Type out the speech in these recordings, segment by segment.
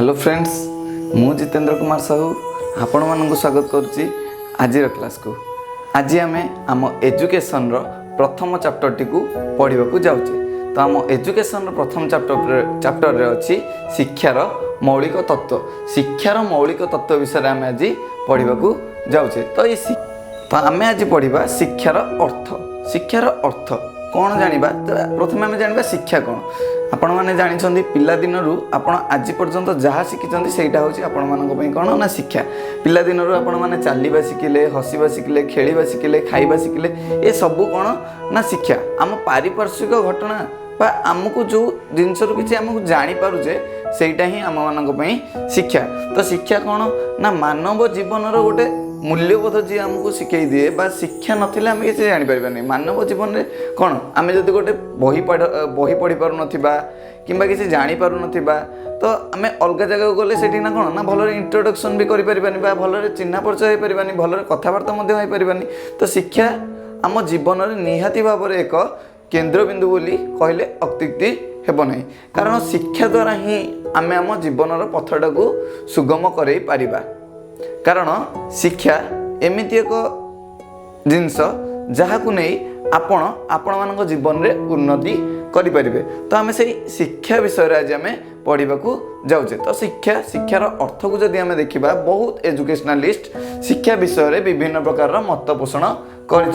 Hello friends, मु जितेंद्र कुमार साहू आपण मानक स्वागत करुच्ची आज क्लास को। आज आम आम एजुकेशन प्रथम चैप्टर टी पढ़ा जाऊे। तो आम एजुकेशन प्रथम चैप्टर रे अच्छी शिक्षार मौलिक तत्व। शिक्षार मौलिक तत्व विषय आम आज पढ़ा जाऊे। तो आम आज पढ़ा शिक्षार अर्थ। शिक्षार अर्थ कौन जानिबा? तो प्रथम आम जानिबा शिक्षा कौन। आपण मैंने जानी पिला दिन आपण आज पर्यंत जहाँ शिखिं से आपण मानी कौन ना शिक्षा। पिला दिन आपण मैंने चलवा शिखिले, हसवा शिखिले, खेलवा शिखिले, खाइबा शिखिले, ये सबू कौन ना शिक्षा। आम पारिपार्श्विक घटना बा आमको जो जिनस किसी आमको जानीपे सेटा ही आम मान शिक्षा। तो शिक्षा कौन ना मानव जीवन गोटे मूल्यबोध जी आमको शिखई दिए बा शिक्षा नथिले आम किसी जानीपर। मानव जीवन में कौन आम जब गोटे बही पढ़ी पार ना कि किसी जानीपार ना तो आम अलग जगह गले से ना कौन ना भल इंट्रोडक्शन भी करें भल चिन्ह परिचय हो पारानी, भल कथबार्ता हो पारानी। तो शिक्षा आम जीवन में निहाती भाव में एक केन्द्रबिंदु बोली कहले अत्युक्ति हेब नहीं। कारण शिक्षा द्वारा ही आम आम जीवन पथटा को सुगम करई पारिबा। कारण शिक्षा एमिति एक जिनस जहाँ को नहीं आपण मान जीवन में उन्नति करें। तो आम से शिक्षा विषय आज आम पढ़ा जाऊे। तो शिक्षार अर्थ को जदि आम देखा बहुत एजुकेशनालिस्ट शिक्षा विषय में विभिन्न प्रकार मत पोषण कर।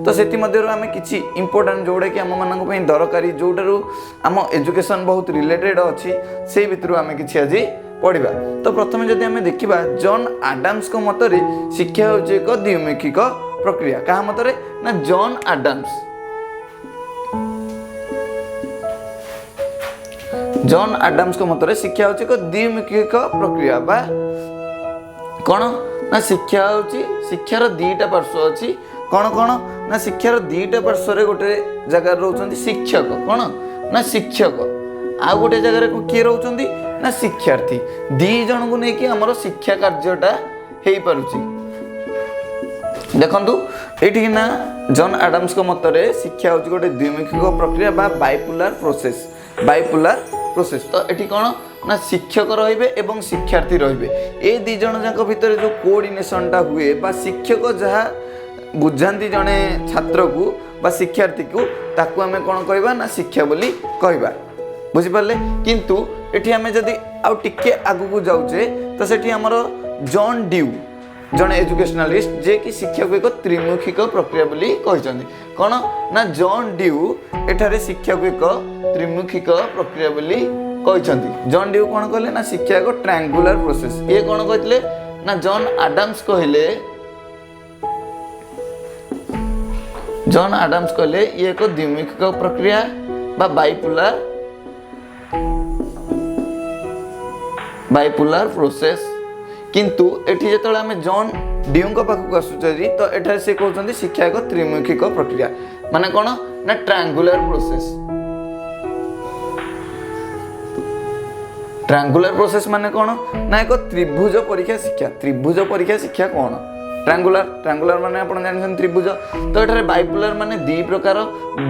तो से आम किसी इंपोर्टाट जोड़ा कि आम मान दरकारी जोटारू आम एजुकेशन बहुत रिलेटेड अच्छी से भितर आम कि आज पढ़ा। तो प्रथम जदि आम देखा जॉन आडम्स को मतरे शिक्षा हूँ एक द्विमुखिक प्रक्रिया। क्या मतरे ना जॉन आडम्स। जॉन आडम्स को मतरे शिक्षा हूँ एक द्विमुखिक प्रक्रिया बा कौन ना शिक्षा हूँ शिक्षार दीटा पार्श्व अच्छी। कौन कौन ना शिक्षार दीटा पार्श्व गोटे जगह रोच शिक्षक कौन ना शिक्षक आ गोटे जगह किए रोच ना शिक्षार्थी। दी जन को लेकिन आमर शिक्षा कार्यटा हो पारुची। देखंतु एठी ना जॉन आडम्स को मतरे शिक्षा हूँ गोटे द्विमुखिक प्रक्रिया बा बाइपोलर प्रोसेस। बाइपोलर प्रोसेस तो एठी कौन ना शिक्षक रहिबे एवं शिक्षार्थी रहिबे। ए दी जन जाक भितर जो कोऑर्डिनेशनटा हुए बा शिक्षक जहाँ बुझाती जड़े छात्र को बा शिक्षार्थी को ताकू आम कौन कहवा ना शिक्षा बोली कहवा। बुझिपारे। किंतु एठी आम जदि आउ टिके आगु जाऊे तो सेठी आमर जॉन ड्यू जड़े एजुकेशनालिस्ट जे कि शिक्षा को एक त्रिमुखिक प्रक्रिया बोली कहते। कौन ना जॉन ड्यू एठारे शिक्षा को एक त्रिमुखिक प्रक्रिया बोली कहते। जॉन ड्यू कौन कहले ना शिक्षा एक ट्रायंगुलर प्रोसेस। ये कौन कहते ना जॉन आडम्स कहले। जॉन आडम्स कहले ये एक द्विमुखिक प्रक्रिया बा बाइपोलर प्रोसेस। किंतु एठी जतले आमे जॉन ड्यू को पाखु आसुचरी तो एठारे से कहउछन्ती शिक्षा एक त्रिमुखिक प्रक्रिया माने कोन ना ट्रायंगुलर प्रोसेस। ट्रायंगुलर प्रोसेस माने कोन ना एक त्रिभुज परीक्षा शिक्षा। त्रिभुज परीक्षा शिक्षा कोन ट्रायंगुलर माने आपण जानछन त्रिभुज। तो एठारे बाइपोलर माने दी प्रकार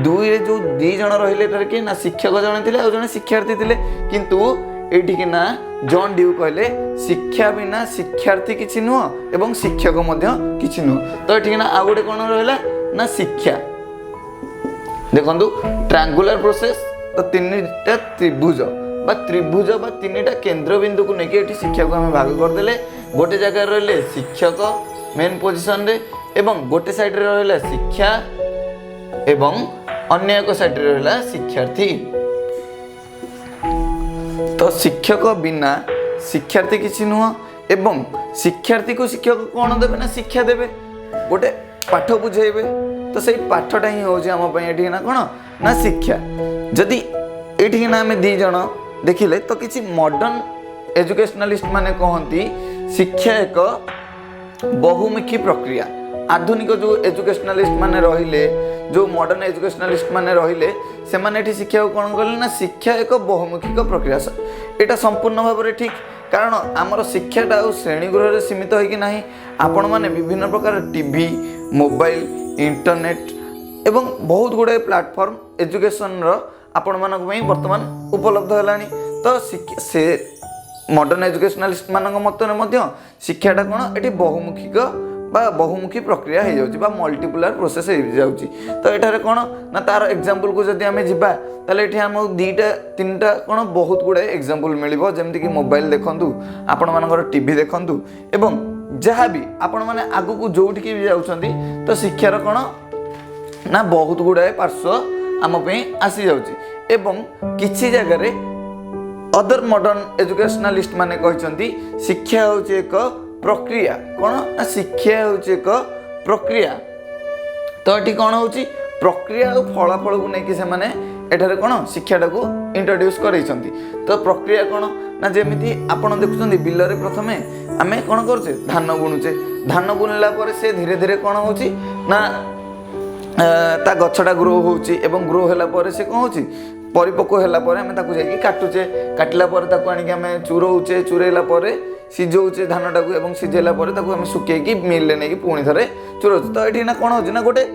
दुई रे जो दी जण रहिले एठारे कि ना शिक्षक जण थिले आ जण शिक्षार्थी थिले। किंतु एठी कि ना जॉन ड्यू कहले शिक्षा बिना शिक्षार्थी किछि नुह एवं शिक्षक मध्य किछि नुह। तो एठी कि ना आ गोटे कोन रहला ना शिक्षा। देखंतु ट्रायंगुलर प्रोसेस तो तीनटा त्रिभुज बा तीनटा केंद्रबिंदु को नेकी एठी शिक्षा को हम भाग कर देले। गोटे जगह रहले शिक्षक मेन पोजिशन रे एवं गोटे साइड रे रहला शिक्षा एवं अन्य एक साइड रे रहला शिक्षार्थी। तो शिक्षक बिना शिक्षार्थी किसी नुह एवं शिक्षार्थी को शिक्षक कौन देवे ना शिक्षा देवे गोटे पाठ बुझेबे। तो सही पाठटा ही होउछ हम पई एठी ना कौन ना शिक्षा। जदि एठी ना हम दी जण देखिले तो किसी मॉडर्न एजुकेशनालिस्ट माने कहंती शिक्षा एक बहुमुखी प्रक्रिया। आधुनिक जो एजुकेशनालिस्ट माने रहिले जो मॉडर्न एजुकेशनालिस्ट माने रहिले से माने एठी शिक्षा को कौन कहले ना शिक्षा एक बहुमुखिक प्रक्रिया। एटा संपूर्ण भाव में ठीक। कारण आमर शिक्षाटा श्रेणीगृह रे सीमित होइकि नाही। आपण माने विभिन्न प्रकार टीवी मोबाइल इंटरनेट एवं बहुत गुड़ाए प्लेटफॉर्म एजुकेशन आपण मानक वर्तमान उपलब्ध हेलानी। तो से मॉडर्न एजुकेशनालिस्ट मान मतरे मध्य शिक्षाटा कौन ये बहुमुखिक बहुमुखी प्रक्रिया हो जाऊँगी मल्टीपुलर प्रोसेस हो जाऊँगी। तो ये कौन ना तार एग्जांपल को जब आम जा ये आम दुईटा तीन टा कौन बहुत गुड़ाए एग्जांपल मिल जमीक मोबाइल देखूँ आपण मानकर टीवी देखूँ एवं जहाँ भी आपण मैंने आग को जोटिकी भी जाऊँगी तो शिक्षार कौन ना बहुत गुड़ाए पार्श्व आम आसी जाऊँगी एवं किसी जगह अदर मॉडर्न एजुकेशनालिस्ट माने कहते शिक्षा हूँ एक प्रक्रिया कौन ना शिक्षा हूँ एक प्रक्रिया। तो ये कौन हो प्रक्रिया और फलाफल को लेकिन से कौन शिक्षाटा को इंट्रोड्यूस कर तो प्रक्रिया कौन ना जमी आपड़ देखुं बिलरे प्रथमे आम कौन करुचे धान बुणुचे धान बुणला से धीरे धीरे कौन हो ना ता गछटा ग्रो होची एवं ग्रो होला पर से कौन होची परिपक्व होला पर आम ताकू जाई काटुचे काटला पर ताकू आनी आम चुरौचे चुरैला पर सिझौचे धानटा को एवं सिझेला पर ताकू आम सुकेकी मिल नहीं पुणी थे चुरौचे। तो ये कौन हो ना गोटे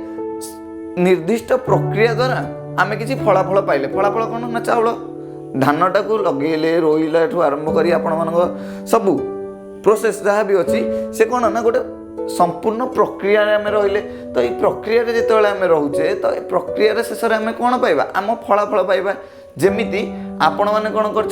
निर्दिष्ट प्रक्रिया द्वारा आम किसी फलाफल पाइले फलाफल कौन ना चाउल धानटा को लगेले रोईला आरंभ कर आपण मान सबू प्रोसेस जहाँ भी अच्छी से कौन ना गोटे संपूर्ण प्रक्रिया आम रहिले। तो ये प्रक्रिया जिते आम रोचे तो ये प्रक्रिया शेष में आम कौन पाइबा आम फलाफल पाइबा जमीती आपण मैंने कौन कर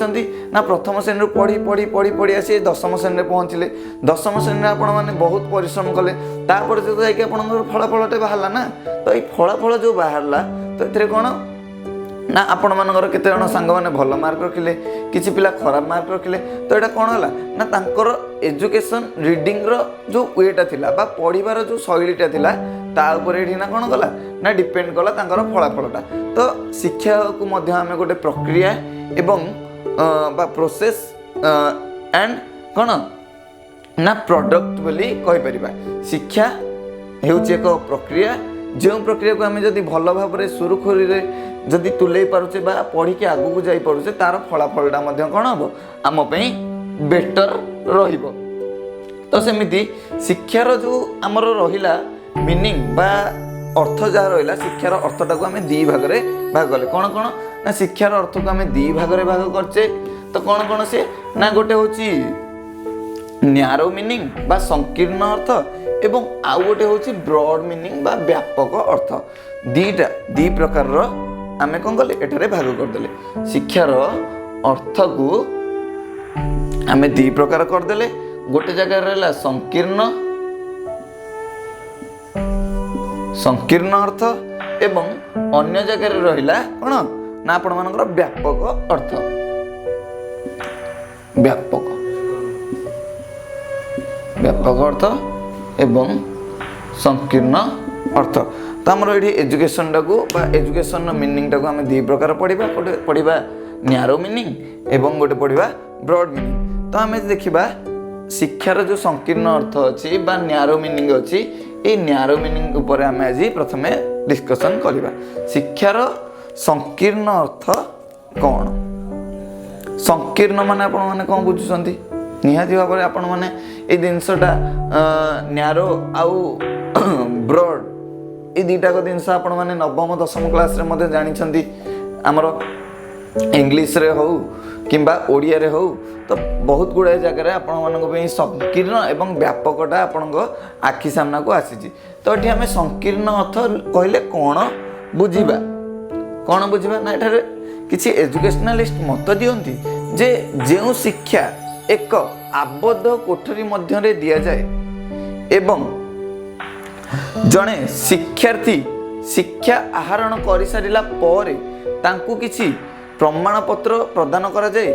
प्रथम श्रेणी पढ़ी पढ़ी पढ़ी पढ़ी आसी दशम श्रेणी पहुँचले दशम श्रेणी आपण मैंने बहुत परिश्रम कले तापर जो जाकि फलाफलटे बाहरला ना। तो ये फलाफल जो बाहरला तो ये कौन ना आपण मानकर केते जण सांग माने भल मार्क रखिले किछि पिला खराब मार्क रखिले। तो ये कौन है ना तांकर एजुकेशन रीडिंग रो जो वेटा थिला बा पढ़िबार जो शैलीटा थिला ता ऊपर एठी ना कौन गला ना डिपेंड कला तांकर फलाफलटा। तो शिक्षा को मध्य आमे गोटे प्रक्रिया एवं बा प्रोसेस एंड कौन ना प्रोडक्ट बोली कहि परिबा। शिक्षा हेउछि एक प्रक्रिया जो प्रक्रिया को आम जदि भल भाव में सुरुखुरी जदि तुले पारुचे बा पढ़ी के आगू को जाई पारुचे तार फलाफलटा मध्य कौन हम आम बेटर रहिबो। तो सेमिति शिक्षार जो आमर रहिला मीनिंग बा अर्थ जहाँ रहिला शिक्षार अर्थटा को आम दी भाग में भाग कले कौन कौन ना शिक्षार अर्थ को आम दी भाग में भाग करचे। तो कौन कौन से ना गोटे होची न्यारो मीनिंग बा संकीर्ण अर्थ एवं आउ गोटे होची ब्रॉड मीनिंग बा व्यापक अर्थ दीटा दी प्रकार आमे कौन कले एठारे भाग करदेले। शिक्षार अर्थ को आमे दी प्रकार करदेले गोटे जगह रहला संकीर्ण अर्थ एवं अन्य जगह रहिला कौन ना आपण मानकर व्यापक अर्थ व्यापक अर्थ एवं संकीर्ण अर्थ। तो आमर ये एजुकेशन टाक एजुकेशन मीनिंग टाक आम दी प्रकार पढ़ा गोटे पढ़ा न्यारो मीनिंग एवं गोटे पढ़ा ब्रॉड मीनिंग। तो आम देखा शिक्षार जो संकीर्ण अर्थ अच्छी बा न्यारो मीनिंग अच्छी ये न्यारो मीनिंग उपर आम आज प्रथम डिस्कसन करवा। शिक्षार संकीर्ण अर्थ कौन संकीर्ण माने आपण माने कौन बुझुछंती निहाती भाव में आपण माने ए जिनसटा न्यारो आउ ब्रॉड ये दुईटाक जिनस आपण मैंने नवम दशम क्लास रे मध्य जानी आमर इंग्लीश रे हो किंबा ओडिया रे हो। तो बहुत गुड़ाए जगह आपण मान संकीर्ण एवं व्यापकटा आपण आखि सामना को आसी। तो ये आम संकीर्ण अर्थ कहले कौन बुझा ना ये किसी एजुकेशनालिस्ट मत दियंती जे जो शिक्षा एक आबद्ध कोठरी मध्य दि जाए एवं जड़े शिक्षार्थी शिक्षा आहरण कर सारा पर तांकु किसी प्रमाण पत्र प्रदान करा जाए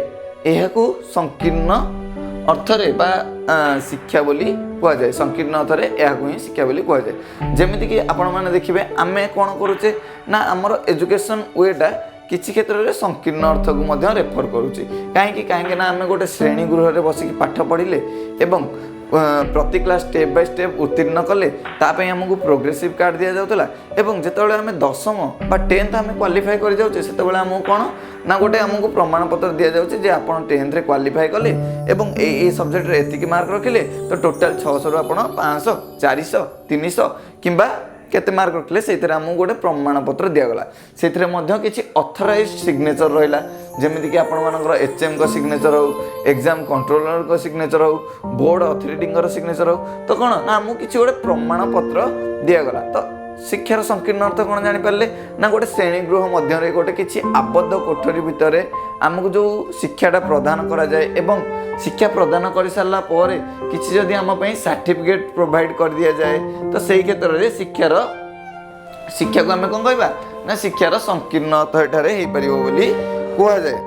यह संकीर्ण अर्थरे बा शिक्षा बोली कह जाए संकीर्ण अर्थरे यह ही शिक्षा बोली कह जाए। जमीती कि आपण मैंने देखिए आम कौन करुचे ना आमर एजुकेशन वेटा किसी क्षेत्र में संकीर्ण अर्थ को रेफर करुचे कहीं आम गोटे श्रेणी गृह बसिक पाठ पढ़िले एवं प्रति क्लास स्टेप बाय स्टेप उत्तीर्ण कले तापे हमको प्रोग्रेसिव कार्ड दि जाउतला एवं जेतेबेले आम दशम बा 10th आम क्वालिफाई कर जाउचे सेतेबेले हमको कौन ना गोटे हमको प्रमाण पत्र दि जाउचे जे आपण 10th रे क्वालिफाई कले एवं ए सब्जेक्ट रे एतिकी मार्क रखिले तो टोटल 600 रु आपण 500 400 300 किंबा केते मार्क रखले से आमको गोटे प्रमाण पत्र दिगला से किसी अथराइज सिग्नेचर रहा ଯେମିତିକି ଆପଣମାନଙ୍କର HM का सिग्नेचर हो एग्जाम कंट्रोलर का सिग्नेचर हो बोर्ड अथॉरिटी सिग्नेचर हो तो कौन ना आमको किसी गोटे प्रमाण पत्र दिगला तो शिक्षार संकीर्ण अर्थ कौन जापारे ना गोटे श्रेणीगृह मध्य गोटे किसी आबद्ध कोठरी भितर आमको जो शिक्षाटा प्रदान करा जाए एवं शिक्षा प्रदान कर सारा पर किसी जदि आम सर्टिफिकेट प्रोवाइड कर दि जाए तो सही क्षेत्र में शिक्षा को आम कौन कहवा ना शिक्षार संकीर्ण अर्थ एठारे हो पार बोली कह जाए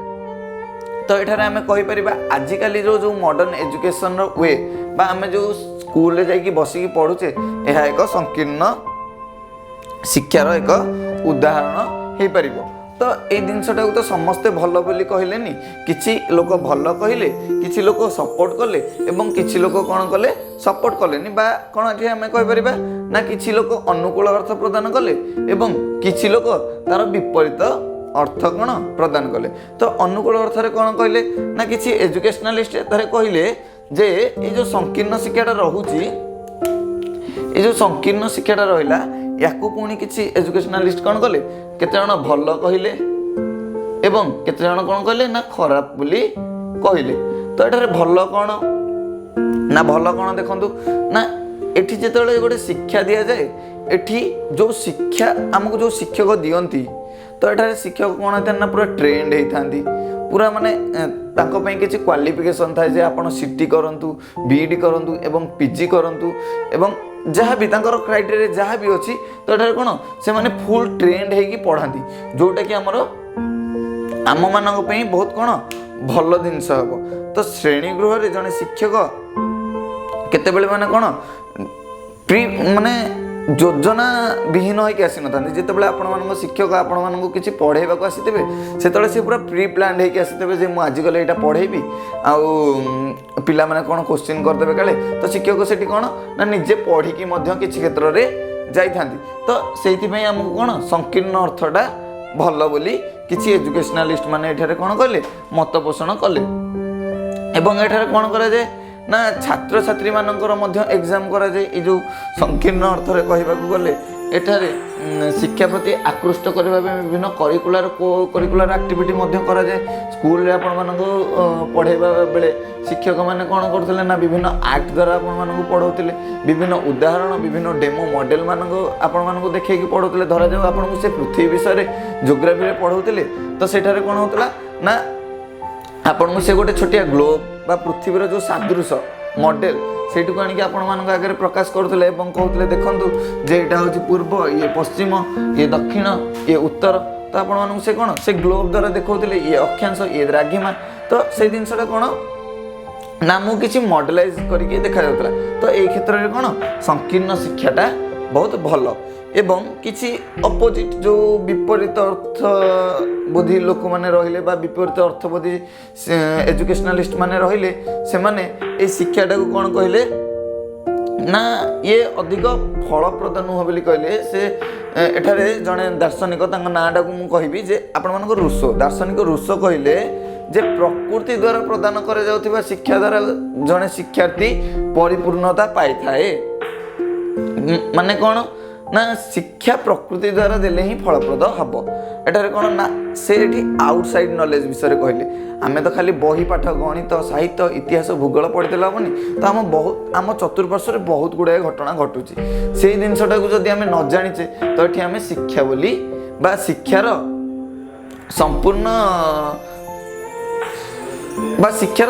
तो एठारे आम कहीपर आजिकल जो मॉडर्न एजुकेशन वे बा आम जो स्कूल जाकि बसिकी पढ़ुचे यह एक संकीर्ण शिक्षार एक उदाहरण हो पार तो ये जिनसटा तो समस्ते भल बोली कहलेनी किछि लोक भल कहले किछि लोक सपोर्ट कले एवं किछि लोक कौन कले सपोर्ट कलेनी बा कौन ये आम कहीपर ना किछि लोक अनुकूल अर्थ प्रदान कले एवं किछि लोक तार विपरीत अर्थ कौन प्रदान कले तो अनुकूल अर्थ कौन कहले ना किछि एजुकेशनालिस्ट कहले जे ये जो संकीर्ण शिक्षाटा रोचे ये जो संकीर्ण शिक्षाटा रहा या पुणी किसी एजुकेशनालिस्ट कौन कले केते जण भल कहले एवं केते जण कौन कहले ना खराब बोली कहले तो एठारे भल कौन ना भल कौन देखंतु ना एठी जेतेबेले गोटे शिक्षा दिया जाए एठी जो शिक्षा आमको जो शिक्षक दियंती तो एठारे शिक्षक कौन होता ना पूरा ट्रेंड होती पूरा माने तांको पई किछि क्वालिफिकेशन थाए जे आपण सीटी करंतु बीईडी करंतु एवं पीजी करंतु एवं जहाँ भी तांकर क्राइटेरिया जहाँ भी अच्छी तो एठारे कौन से माने फुल ट्रेंड होगी पढ़ाती जोटा कि आमर आम मान बहुत कौन भल जिनस हम तो श्रेणीगृह जड़े शिक्षक केतेबेले माने कौन प्री माने योजना विहीन होकर आसी ना जितेबाला आपण शिक्षक आपण किसी पढ़ेबा आसीथे से सी पूरा प्री प्लान होकर आसीथे जे मुझे आजिकल यहाँ पढ़ेबी आउ पिला माने कौन क्वेश्चन करदे काले तो शिक्षक से कौन ना निजे पढ़िकी किसी क्षेत्र में जाइथांती तो से आमको कौन संकीर्ण अर्थटा भल बोली किसी एजुकेशनालिस्ट माने एठारे कौन कले मत पोषण कले एवं एठारे कौन करा जाए ना छात्र छात्री मानकर मध्य एग्जाम करा जाए ये जो संकीर्ण अर्थ कहवा गले एठारे शिक्षा प्रति आकृष्ट करने विभिन्न करिकुलर एक्टिविटी करा जाए स्कूल रे आपण मानक पढ़ेबा बेले शिक्षक माने कौन करथिले ना विभिन्न आर्ट द्वारा आपण मानक पढ़ौथिले विभिन्न उदाहरण विभिन्न डेमो मॉडल मानक आपण मानक देखैकी पढ़ौथिले धरा जाऊ आपण से पृथ्वी विषय ज्योग्राफी रे पढ़ौथिले तो सेठारे कौन होतला ना आपन से गोटे छोटिया ग्लोब बा पृथ्वीर जो सादृश मॉडल सेठी को आनिक आपण मान आगे प्रकाश करथिले एवं कहथिले देखंतु जे एटा होची पूर्व ये पश्चिम ये दक्षिण ये उत्तर तो आपण मान से कोन से ग्लोब द्वारा देखौथिले ये अक्षांश ये द्राघिमा तो से जिनसटा कोन नामु किछि मॉडलाइज करके देखा जाउतला तो ए क्षेत्र रे कोन संकीर्ण शिक्षाटा बहुत भल एवं किछि अपोजिट जो विपरीत अर्थ बोधी लोक माने रहिले बा विपरीत अर्थ बोधी एजुकेशनालिस्ट माने रहिले से माने ए शिक्षाटा को कोन कहले ना ये अधिक फलप्रद नुह बोली कहले से एठारे जने दार्शनिक तांग नाटा को मु कहबी जे आपण मानको रूसो दार्शनिक रूसो कहले जे प्रकृति द्वारा प्रदान करे जाउथिबा शिक्षा द्वारा जने शिक्षार्थी परिपूर्णता पाई थाए माने कोन ना शिक्षा प्रकृति द्वारा देले ही फलप्रद हम एठारे कौन ना से आउटसाइड नॉलेज विषय कहले आमे तो खाली बही पाठ गणित साहित्य इतिहास भूगोल पढ़ी हेनी तो आम बहुत आम चतुर्पार्श्व में बहुत गुड़ाए घटना घटुची से जिनसटा को जदि आम न जानिचे तो ये आम शिक्षा बोली बा शिक्षार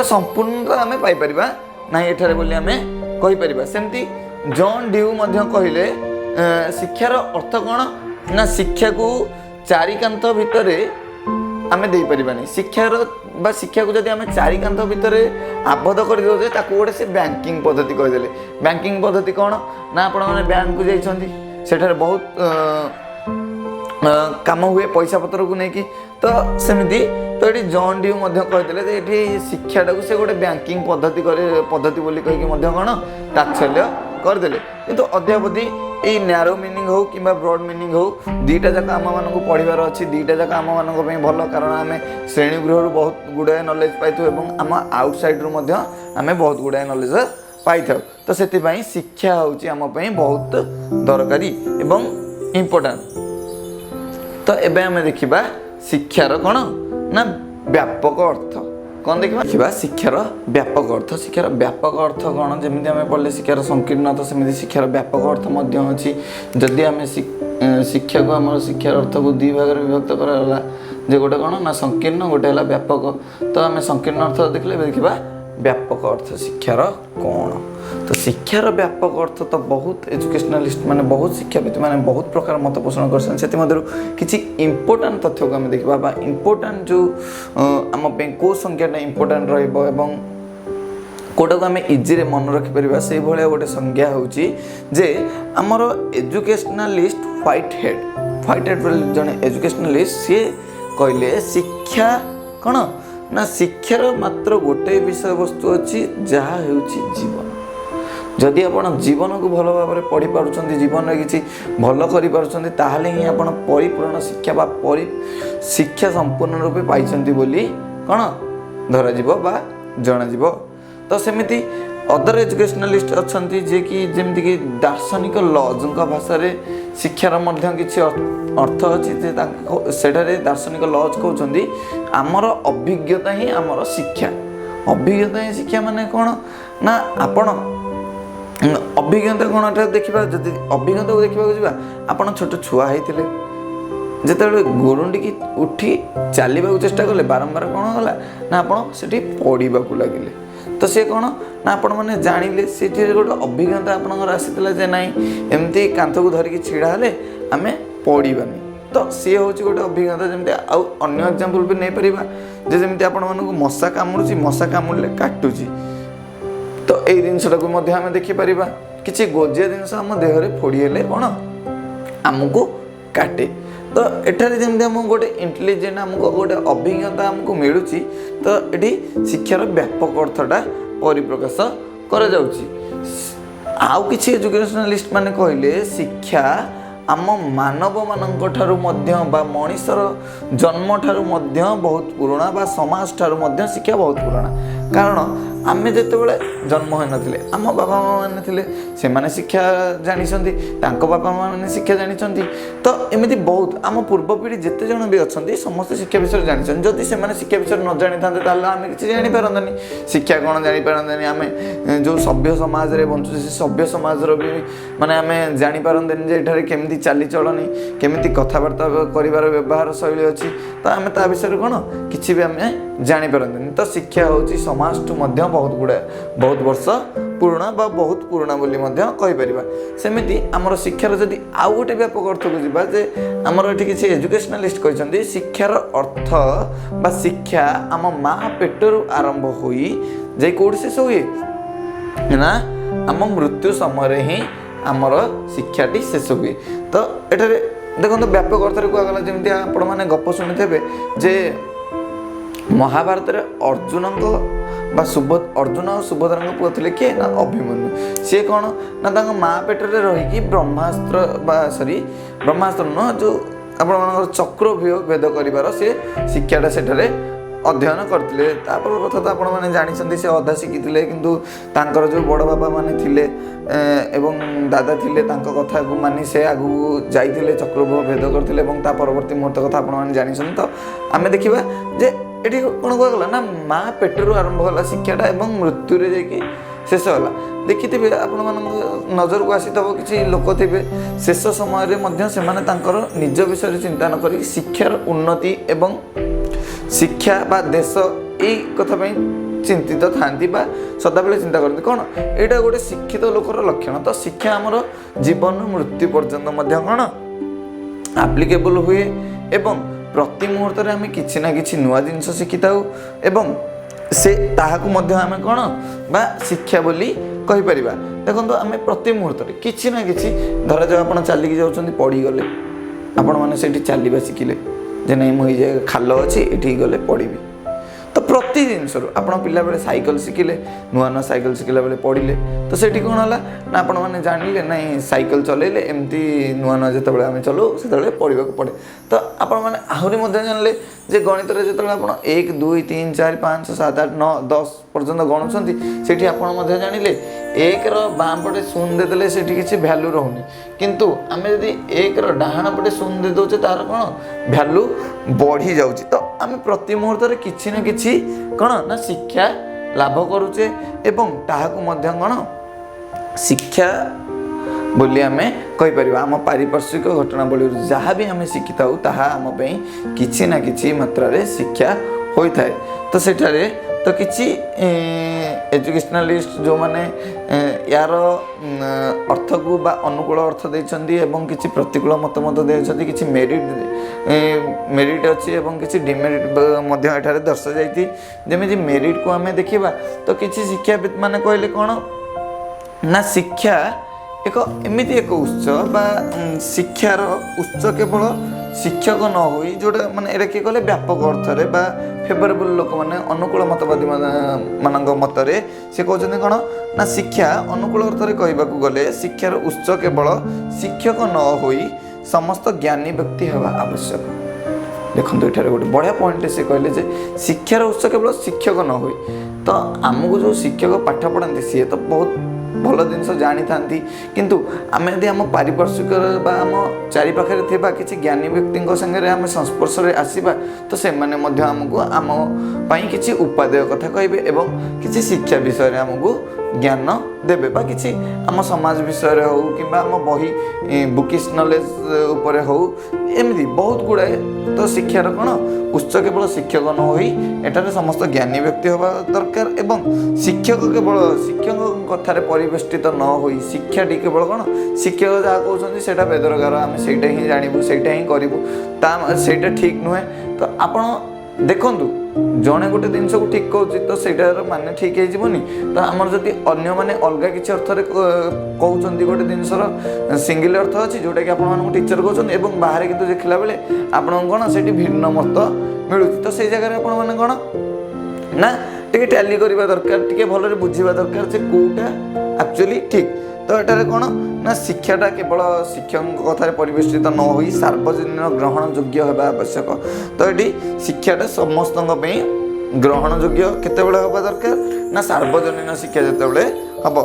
संपूर्णता आम पाइपर ना एठारे बोली आम कहीपर सेमती जॉन ड्यू कहले शिक्षार अर्थ कौन ना शिक्षा को चारिकांत भितर आम दे पारिबानी शिक्षार बा शिक्षा को जदि आम चारिकांत भितर आबद्ध कर दे ताको गोटे से बैंकिंग पद्धति कहीदेले बैंकिंग पद्धति कौन ना आपण मैंने बैंक को जाइछंती सेठारे बहुत काम हुए पैसा पत्र को लेकिन तो सेमती तो ये जॉन ड्यू कहते ये शिक्षाटा को से गोटे बैंकिंग पद्धति बोली कहीकि कौन तात्सल्य करदे किंतु अद्यावधि ये नैरो मीनिंग हो कि ब्रॉड मीनिंग हो दीटा जाक आम मान पढ़ार अच्छी दीटा जाक आम मान भल कारण आम श्रेणीगृह बहुत गुड़ाए नॉलेज पाई आम आउटसाइड रू आम बहुत गुड़ाए नॉलेज पाई तो से शिक्षा हूँ आम बहुत दरकारी एवं इम्पोर्टेंट तो एबे आम देखा शिक्षार कौन ना ବ୍ୟାପକ ଅର୍ଥ କ'ଣ ଦେଖିବା ଶିକ୍ଷାର ବ୍ୟାପକ ଅର୍ଥ। ଶିକ୍ଷାର ବ୍ୟାପକ ଅର୍ଥ କ'ଣ? ଯେମିତି ଆମେ ପଢ଼ିଲେ ଶିକ୍ଷାର ସଂକୀର୍ଣ୍ଣ ଅର୍ଥ, ସେମିତି ଶିକ୍ଷାର ବ୍ୟାପକ ଅର୍ଥ ମଧ୍ୟ ଅଛି। ଯଦି ଆମେ ଶିକ୍ଷାକୁ ଆମର ଶିକ୍ଷାର ଅର୍ଥକୁ ଦୁଇ ଭାଗରେ ବିଭକ୍ତ କରାଗଲା, ଯେ ଗୋଟେ କ'ଣ ନା ସଂକୀର୍ଣ୍ଣ, ଗୋଟେ ହେଲା ବ୍ୟାପକ। ତ ଆମେ ସଂକୀର୍ଣ୍ଣ ଅର୍ଥ ଦେଖିଲେ ଏବେ ଦେଖିବା ବ୍ୟାପକ ଅର୍ଥ ଶିକ୍ଷାର କ'ଣ। ତ ଶିକ୍ଷାର ବ୍ୟାପକ ଅର୍ଥ ତ ବହୁତ ଏଜୁକେସନାଲିଷ୍ଟ ମାନେ ବହୁତ ଶିକ୍ଷାବିତ ମାନେ ବହୁତ ପ୍ରକାର ମତ ପୋଷଣ କରିଛନ୍ତି। ସେଥିମଧ୍ୟରୁ କିଛି ଇମ୍ପୋର୍ଟାଣ୍ଟ ତଥ୍ୟକୁ ଆମେ ଦେଖିବା ବା ଇମ୍ପୋର୍ଟାଣ୍ଟ ଯେଉଁ ଆମ ପାଇଁ କେଉଁ ସଂଜ୍ଞାଟା ଇମ୍ପୋର୍ଟାଣ୍ଟ ରହିବ ଏବଂ କେଉଁଟାକୁ ଆମେ ଇଜିରେ ମନେ ରଖିପାରିବା, ସେଇଭଳିଆ ଗୋଟେ ସଂଜ୍ଞା ହେଉଛି ଯେ ଆମର ଏଜୁକେସନାଲିଷ୍ଟ ହ୍ୱାଇଟ୍ ହେଡ୍ ବୋଲି ଜଣେ ଏଜୁକେସନାଲିଷ୍ଟ ସିଏ କହିଲେ ଶିକ୍ଷା କ'ଣ ନା ଶିକ୍ଷାର ମାତ୍ର ଗୋଟିଏ ବିଷୟବସ୍ତୁ ଅଛି ଯାହା ହେଉଛି ଜୀବନ। ଯଦି ଆପଣ ଜୀବନକୁ ଭଲ ଭାବରେ ପଢ଼ିପାରୁଛନ୍ତି, ଜୀବନରେ କିଛି ଭଲ କରିପାରୁଛନ୍ତି, ତାହେଲେ ହିଁ ଆପଣ ପରିପୂର୍ଣ୍ଣ ଶିକ୍ଷା ବା ଶିକ୍ଷା ସମ୍ପୂର୍ଣ୍ଣ ରୂପେ ପାଇଛନ୍ତି ବୋଲି କ'ଣ ଧରାଯିବ ବା ଜଣାଯିବ। ତ ସେମିତି ଅଦର ଏଜୁକେସନାଲିଷ୍ଟ ଅଛନ୍ତି ଯିଏକି ଯେମିତିକି ଦାର୍ଶନିକ ଲଜ୍ଙ୍କ ଭାଷାରେ ଶିକ୍ଷାର ମଧ୍ୟ କିଛି ଅର୍ଥ ଅଛି ଯେ ସେଠାରେ ଦାର୍ଶନିକ ଲଜ୍ କହୁଛନ୍ତି ଆମର ଅଭିଜ୍ଞତା ହିଁ ଆମର ଶିକ୍ଷା। ଅଭିଜ୍ଞତା ହିଁ ଶିକ୍ଷା ମାନେ କ'ଣ ନା ଆପଣ ଅଭିଜ୍ଞତା କ'ଣ ଏଟା ଦେଖିବା। ଯଦି ଅଭିଜ୍ଞତାକୁ ଦେଖିବାକୁ ଯିବା, ଆପଣ ଛୋଟ ଛୁଆ ହେଇଥିଲେ, ଯେତେବେଳେ ଗୁରୁଣ୍ଡିକି ଉଠି ଚାଲିବାକୁ ଚେଷ୍ଟା କଲେ, ବାରମ୍ବାର କ'ଣ ହେଲା ନା ଆପଣ ସେଠି ପଡ଼ିବାକୁ ଲାଗିଲେ। ତ ସେ କ'ଣ ନା ଆପଣମାନେ ଜାଣିଲେ, ସେଠି ଗୋଟେ ଅଭିଜ୍ଞତା ଆପଣଙ୍କର ଆସିଥିଲା ଯେ ନାଇଁ ଏମିତି କାନ୍ଥକୁ ଧରିକି ଛିଡ଼ା ହେଲେ ଆମେ ପଡ଼ିବାନି। ତ ସିଏ ହେଉଛି ଗୋଟେ ଅଭିଜ୍ଞତା। ଯେମିତି ଆଉ ଅନ୍ୟ ଏକ୍ଜାମ୍ପଲ୍ ବି ନେଇପାରିବା ଯେ ଯେମିତି ଆପଣମାନଙ୍କୁ ମଶା କାମୁଡ଼ୁଛି, ମଶା କାମୁଡ଼ିଲେ କାଟୁଛି, ତ ଏଇ ଜିନିଷଟାକୁ ମଧ୍ୟ ଆମେ ଦେଖିପାରିବା। କିଛି ଗୋଜିଆ ଜିନିଷ ଆମ ଦେହରେ ଫୋଡ଼ି ହେଲେ କ'ଣ ଆମକୁ କାଟେ। ତ ଏଠାରେ ଯେମିତି ଆମକୁ ଗୋଟେ ଇଣ୍ଟେଲିଜେଣ୍ଟ ଆମକୁ ଗୋଟେ ଅଭିଜ୍ଞତା ଆମକୁ ମିଳୁଛି, ତ ଏଠି ଶିକ୍ଷାର ବ୍ୟାପକ ଅର୍ଥଟା ପରିପ୍ରକାଶ କରାଯାଉଛି। ଆଉ କିଛି ଏଜୁକେସନାଲିଷ୍ଟ ମାନେ କହିଲେ ଶିକ୍ଷା ଆମ ମାନବମାନଙ୍କ ଠାରୁ ମଧ୍ୟ ବା ମଣିଷର ଜନ୍ମ ଠାରୁ ମଧ୍ୟ ବହୁତ ପୁରୁଣା ବା ସମାଜ ଠାରୁ ମଧ୍ୟ ଶିକ୍ଷା ବହୁତ ପୁରୁଣା। କାରଣ ଆମେ ଯେତେବେଳେ ଜନ୍ମ ହୋଇନଥିଲେ, ଆମ ବାପା ମାଆ ମାନେ ଥିଲେ, ସେମାନେ ଶିକ୍ଷା ଜାଣିଛନ୍ତି, ତାଙ୍କ ବାପା ମାଆ ମାନେ ଶିକ୍ଷା ଜାଣିଛନ୍ତି। ତ ଏମିତି ବହୁତ ଆମ ପୂର୍ବ ପିଢ଼ି ଯେତେ ଜଣ ବି ଅଛନ୍ତି ସମସ୍ତେ ଶିକ୍ଷା ବିଷୟରେ ଜାଣିଛନ୍ତି। ଯଦି ସେମାନେ ଶିକ୍ଷା ବିଷୟରେ ନ ଜାଣିଥାନ୍ତେ ତାହେଲେ ଆମେ କିଛି ଜାଣିପାରନ୍ତାନି। ଶିକ୍ଷା କ'ଣ ଜାଣିପାରନ୍ତାନି। ଆମେ ଯେଉଁ ସଭ୍ୟ ସମାଜରେ ବଞ୍ଚୁଛେ ସେ ସଭ୍ୟ ସମାଜର ବି ମାନେ ଆମେ ଜାଣିପାରନ୍ତେନି ଯେ ଏଠାରେ କେମିତି ଚାଲିଚଳଣି, କେମିତି କଥାବାର୍ତ୍ତା କରିବାର ବ୍ୟବହାର ଶୈଳୀ ଅଛି। ତ ଆମେ ତା ବିଷୟରେ କ'ଣ କିଛି ବି ଆମେ ଜାଣିପାରନ୍ତେନି। ତ ଶିକ୍ଷା ହେଉଛି ସମାଜଠୁ ମଧ୍ୟ ବହୁତ ବର୍ଷ ପୁରୁଣା ବା ବହୁତ ପୁରୁଣା ବୋଲି ମଧ୍ୟ କହିପାରିବା। ସେମିତି ଆମର ଶିକ୍ଷାର ଯଦି ଆଉ ଗୋଟେ ବ୍ୟାପକ ଅର୍ଥକୁ ଯିବା, ଯେ ଆମର ଏଠି କିଛି ଏଜୁକେସନାଲିଷ୍ଟ କହିଛନ୍ତି ଶିକ୍ଷାର ଅର୍ଥ ବା ଶିକ୍ଷା ଆମ ମା ପେଟରୁ ଆରମ୍ଭ ହୋଇ ଯାଇ କେଉଁଠି ଶେଷ ହୁଏ ନା ଆମ ମୃତ୍ୟୁ ସମୟରେ ହିଁ ଆମର ଶିକ୍ଷାଟି ଶେଷ ହୁଏ। ତ ଏଠାରେ ଦେଖନ୍ତୁ ବ୍ୟାପକ ଅର୍ଥରେ କୁହାଗଲା, ଯେମିତି ଆପଣମାନେ ଗପ ଶୁଣିଥିବେ ଯେ ମହାଭାରତରେ ଅର୍ଜୁନଙ୍କ ବା ଅର୍ଜୁନ ଆଉ ସୁଭଦ୍ରାଙ୍କ ପୁଅ ଥିଲେ କିଏ ନା ଅଭିମନ୍ୟୁ। ସିଏ କ'ଣ ନା ତାଙ୍କ ମା ପେଟରେ ରହିକି ବ୍ରହ୍ମାସ୍ତ୍ର ନୁହଁ ଯେଉଁ ଆପଣମାନଙ୍କର ଚକ୍ରବ୍ୟୁହ ଭେଦ କରିବାର ସେ ଶିକ୍ଷାଟା ସେଠାରେ ଅଧ୍ୟୟନ କରିଥିଲେ। ତାପରେ କଥା ତ ଆପଣମାନେ ଜାଣିଛନ୍ତି, ସେ ଅଧା ଶିଖିଥିଲେ, କିନ୍ତୁ ତାଙ୍କର ଯେଉଁ ବଡ଼ ବାପା ମାନେ ଥିଲେ ଏବଂ ଦାଦା ଥିଲେ ତାଙ୍କ କଥାକୁ ମାନି ସେ ଆଗକୁ ଯାଇଥିଲେ, ଚକ୍ରବ୍ୟୁହ ଭେଦ କରିଥିଲେ ଏବଂ ତା ପରବର୍ତ୍ତୀ ମୁହୂର୍ତ୍ତ କଥା ଆପଣମାନେ ଜାଣିଛନ୍ତି। ତ ଆମେ ଦେଖିବା ଯେ ଏଠି କ'ଣ କୁହାଗଲା ନା ମା ପେଟରୁ ଆରମ୍ଭ ହେଲା ଶିକ୍ଷାଟା ଏବଂ ମୃତ୍ୟୁରେ ଯାଇକି ଶେଷ ହେଲା। ଦେଖିଥିବେ ଆପଣମାନଙ୍କ ନଜରକୁ ଆସିଥିବ କିଛି ଲୋକ ଥିବେ ଶେଷ ସମୟରେ ମଧ୍ୟ ସେମାନେ ତାଙ୍କର ନିଜ ବିଷୟରେ ଚିନ୍ତା ନ କରିକି ଶିକ୍ଷାର ଉନ୍ନତି ଏବଂ ଶିକ୍ଷା ବା ଦେଶ ଏଇ କଥା ପାଇଁ ଚିନ୍ତିତ ଥାଆନ୍ତି ବା ସଦାବେଳେ ଚିନ୍ତା କରନ୍ତି। କ'ଣ ଏଇଟା ଗୋଟେ ଶିକ୍ଷିତ ଲୋକର ଲକ୍ଷଣ। ତ ଶିକ୍ଷା ଆମର ଜୀବନରୁ ମୃତ୍ୟୁ ପର୍ଯ୍ୟନ୍ତ ମଧ୍ୟ କ'ଣ ଆପ୍ଲିକେବୁଲ୍ ହୁଏ ଏବଂ ପ୍ରତି ମୁହୂର୍ତ୍ତରେ ଆମେ କିଛି ନା କିଛି ନୂଆ ଜିନିଷ ଶିଖିଥାଉ ଏବଂ ତାହାକୁ ମଧ୍ୟ ଆମେ କ'ଣ ବା ଶିକ୍ଷା ବୋଲି କହିପାରିବା। ଦେଖନ୍ତୁ ଆମେ ପ୍ରତି ମୁହୂର୍ତ୍ତରେ କିଛି ନା କିଛି, ଧରାଯାଉ ଆପଣ ଚାଲିକି ଯାଉଛନ୍ତି, ପଡ଼ିଗଲେ, ଆପଣମାନେ ସେଇଠି ଚାଲିବା ଶିଖିଲେ ଯେ ନାଇଁ ମୁଁ ଏଇ ଜାଗା ଖାଲ ଅଛି ଏଠିକି ଗଲେ ପଡ଼ିବି। ତ ପ୍ରତି ଜିନିଷରୁ ଆପଣ ପିଲାବେଳେ ସାଇକେଲ ଶିଖିଲେ, ନୂଆ ସାଇକେଲ ଶିଖିଲା ବେଳେ ପଡ଼ିଲେ, ତ ସେଠି କ'ଣ ହେଲା ନା ଆପଣମାନେ ଜାଣିଲେ ନାଇଁ ସାଇକେଲ ଚଲେଇଲେ ଏମିତି ନୂଆ ଯେତେବେଳେ ଆମେ ଚଲାଉ ସେତେବେଳେ ପଡ଼ିବାକୁ ପଡ଼େ। ତ ଆପଣମାନେ ଆହୁରି ମଧ୍ୟ ଜାଣିଲେ ଯେ ଗଣିତରେ ଯେତେବେଳେ ଆପଣ 1 2 3 4 5 7 8 9 10 ପର୍ଯ୍ୟନ୍ତ ଗଣୁଛନ୍ତି, ସେଠି ଆପଣ ମଧ୍ୟ ଜାଣିଲେ 1ର ବାଁ ପଟେ 0 ଦେଇଦେଲେ ସେଠି କିଛି ଭ୍ୟାଲୁ ରହୁନି, କିନ୍ତୁ ଆମେ ଯଦି 1ର ଡାହାଣ ପଟେ 0 ଦେଇ ଦେଉଛେ ତାର କ'ଣ ଭ୍ୟାଲୁ ବଢ଼ି ଯାଉଛି। ତ आम प्रति मुहूर्त किसी न कि कौन ना शिक्षा लाभ करुचे एवं ताहाकु मध्य कौन शिक्षा बोली आम कहीपर आम पारिपार्श्विक घटनावली जहाँ भी आम शिखी था ताहा आम किसी ना कि मात्रा शिक्षा होता है। तो सेठारे तो किसी एजुकेशनालिस्ट जो माने यार अर्थ को बा अनुकूल अर्थ देइछन्ती एवं किसी प्रतिकूल मत देइछन्ती किसी मेरिट अच्छी एवं किसी डिमेरिट मध्य एठारे दर्शा जाइति। जेमिति मेरिट को आमे देखिबा तो किसी शिक्षाविद माने कहले कोन ना शिक्षा एक एमिति एक उत्स बा शिक्षार उत्स केवल शिक्षक न होई जोटा माने एरा कि कहले व्यापक अर्थरे बा फेवरेबल लोक माने अनुकूल मतवादी मानक मतरे से कहते कौन ना शिक्षा अनुकूल अर्थरे कहबाकू गले शिक्षार उत्स केवल शिक्षक न होई समस्त ज्ञानी व्यक्ति हेबा आवश्यक। देखो ये गोटे बढ़िया पॉइंट से कहले जे शिक्षार उत्स केवल शिक्षक न होई तो आमको जो शिक्षक पाठ पढ़ाती सी तो बहुत भल जिनस जानी था किंतु आम यदि आम पारिपार्श्विक आम चारि पाखे थिबा किसी ज्ञानी व्यक्ति संगे आम संस्पर्श में आसवा तो से आमको आम किसी उपादेय कथा कहे एवं किसी शिक्षा विषय आमको ज्ञान देवे बा किसी आम समाज विषय हो कि आम बही बुकिश नॉलेज उपरे हो एमती बहुत गुड़ाए तो शिक्षार कौन उत्स केवल शिक्षक न होई एटारे समस्त ज्ञानी व्यक्ति होगा दरकार एवं शिक्षक केवल शिक्षक कथार परिवेष्टित न होई शिक्षाटी केवल कौन शिक्षक जहाँ कहते सेटा बेदरकार आम से ही जानू से ही करूँ सेटा ठीक नुहे। तो आपण देखु जड़े गोटे जिनस को ठीक कहूँ तो सेटार मान ठीक होनी तो आमर जदि अन्य माने अलग किसी अर्थरे कहते गोटे जिनसर सिंगल अर्थ अच्छी जोटा कि आपको टीचर कहते हैं बाहर कितु देखला बेले आपन कौन से भिन्न मत मिलूँ तो से जगह आप कौन ना टे टैली करवा दरकार टे भल बुझा दरकार से कौटा एक्चुअली ठीक। तो एटारे कौन ना शिक्षाटा केवल शिक्षक कथार परिवेष्टित न हो सार्वजनीन ग्रहण योग्य होगा आवश्यक। तो ये शिक्षाटा समस्त ग्रहण योग्य केतेबेले होगा दरकार ना सार्वजनीन शिक्षा जितेबाला हम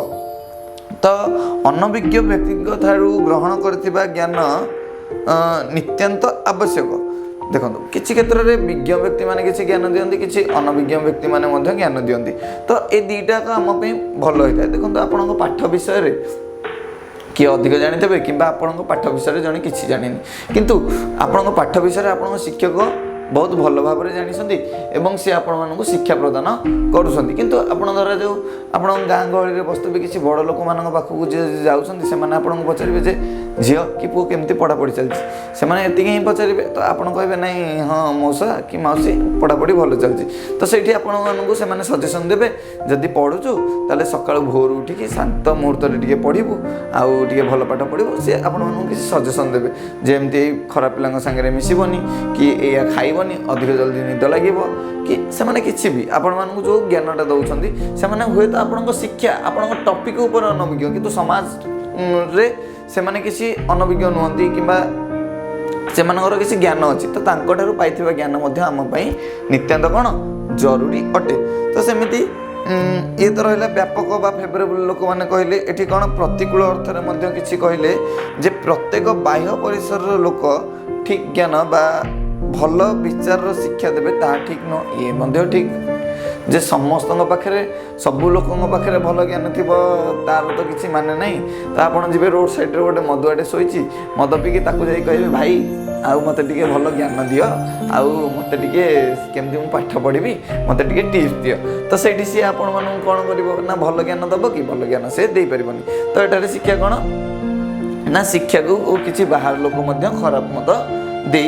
तो अनभिज्ञ व्यक्ति ठारू ग्रहण करथिबा ज्ञान नित्यांत आवश्यक। देखो किसी क्षेत्र में विज्ञ व्यक्ति माने किसी ज्ञान दियंती किसी अनभिज्ञ व्यक्ति माने ज्ञान दियंती तो ये दुईटा आम भल होता है। देखो आपण पाठ विषय किए अधिक जानी कि आपण पाठ विषय जड़े किसी जानी किंतु आपण पाठ विषय आप शिक्षक बहुत भल भाव में जानी एवं सी आपण शिक्षा प्रदान करुँच किंतु आपण धरा जो आप गाँ गहली में बस्तु भी किसी बड़ लोक मान पाखक जाऊँगी आपको पचारे जे झील कि पुओ केमती पढ़ापढ़ी चलती से ही पचारे तो आपड़ कहे ना हाँ मौसा कि मौसी पढ़ापढ़ी भल चलती तो से आपको से सजेसन देवे जदि पढ़ुचु ताले सकाळु भोर उठिकी शांत मुहूर्त टे पढ़ू आउ टे भल पाठ पढ़ू सी आपको किसी सजेसन देवे जमती खराब पिला सागर मिसबनी कि या खाइबनी अधिक जल्दी निद लगे कि से किसी भी आपण जो ज्ञानटा दौरान से हुए तो आपण शिक्षा आपण टपिक उपर अनभिज्ञ किंतु समाज रे से किसी अनभिज्ञ नुहति कि से किसी ज्ञान अच्छी तो तांको पाइथिबा ज्ञान आम नित्यांत कौन जरूरी अटे। तो सेमिति ये तो रहा व्यापक बा फेवरेबल लोक मैंने कहले ये कौन प्रतिकूल अर्थरे किसी कहले जे प्रत्येक बाह्य परिसर लोक ठीक ज्ञान बा भल विचार शिक्षा देवे ता ठीक न ये ठीक जे समस्त पाखे सबू लोक पाखे भल ज्ञान थी तार तो किसी माने नहीं तो आप जी रोड साइड गोटे मदुआटे शोची मद पीकी कहे भाई आउ मत टे भल ज्ञान दियो आउ मत टे केमती मुझे पाठ पढ़ी मत टे टिप्स दियो तो से सी आपण मन कौन कर भल ज्ञान दब कि भल ज्ञान से दे पारबनी। तो ये शिक्षा कौन ना शिक्षा को किसी बाहर लोक खराब मत दे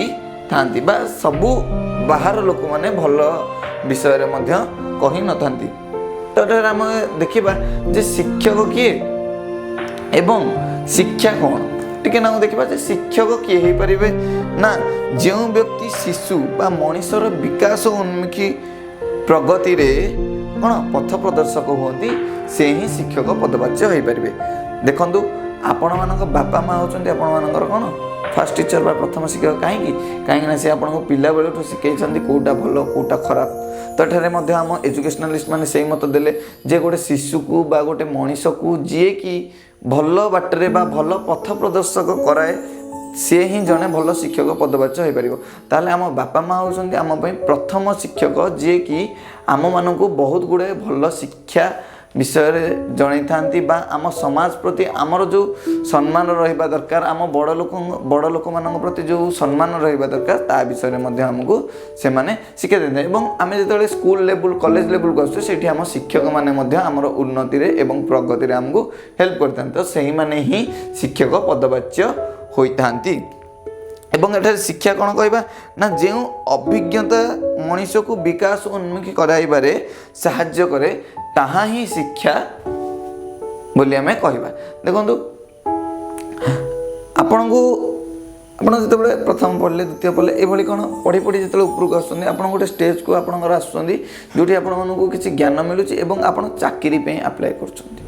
था सबू बाहर लोक मैंने भल विषय कही न था। तो आम देखा जे शिक्षक किए एवं शिक्षा कौन टिके ना देखा शिक्षक किए हो पारे ना जो व्यक्ति शिशु बा मनीषर विकास उन्मुखी प्रगति रे कौन पथ प्रदर्शक होती से ही शिक्षक पदवाच्य हो पारे। देखु आपण मान बापा माँ होती आपण कौन फास्ट टीचर बा प्रथम शिक्षक कहीं सी आपको पिला बेलू शिखई कौटा भल कौटा खराब। तो ये आम एजुकेशनालिस्ट मैंने से मत देले जे गोटे शिशु को बा गोटे मनीष को जी कि भल बाटरे बा भल पथ प्रदर्शक कराए सी ही जड़े भल शिक्षक पदबाच्य हो पार। ताहले आम बापा माँ होउछन्ति आम पई प्रथम शिक्षक जे कि आम मानकु बहुत गुड़े भल शिक्षा विषय जन था आम समाज प्रति आमर जो सम्मान रहा दरकार आम बड़ लोक मान प्रति जो सम्मान रहा दरकार ता विषय में आमको से शिक्षा देते हैं। आम जो स्कूल लेवल कॉलेज लेवल को आसुँ से आम शिक्षक मैंने आमर उन्नति एवं प्रगति आमको हेल्प करते तो से ही ही शिक्षक पदबाच्य होता। एवं एठारे शिक्षा कौन कहबा ना जो अभिज्ञता मनुष्य को विकास उन्मुखी कराइबारे साहाय्य करे ताहा ही शिक्षा बोली आमे कहबा। देखंतु आपनको आपण जतबे प्रथम पढ़ले द्वितीय पढ़ले एभली कोन पढ़ी पढ़ी जतबे ऊपर को आसुंदी आपण गोटे स्टेज को आपणकर आसुंदी जोठी आपण मानको किछि ज्ञान मिलुछि एवं आपण चाकरी पे अप्लाई करछन्ती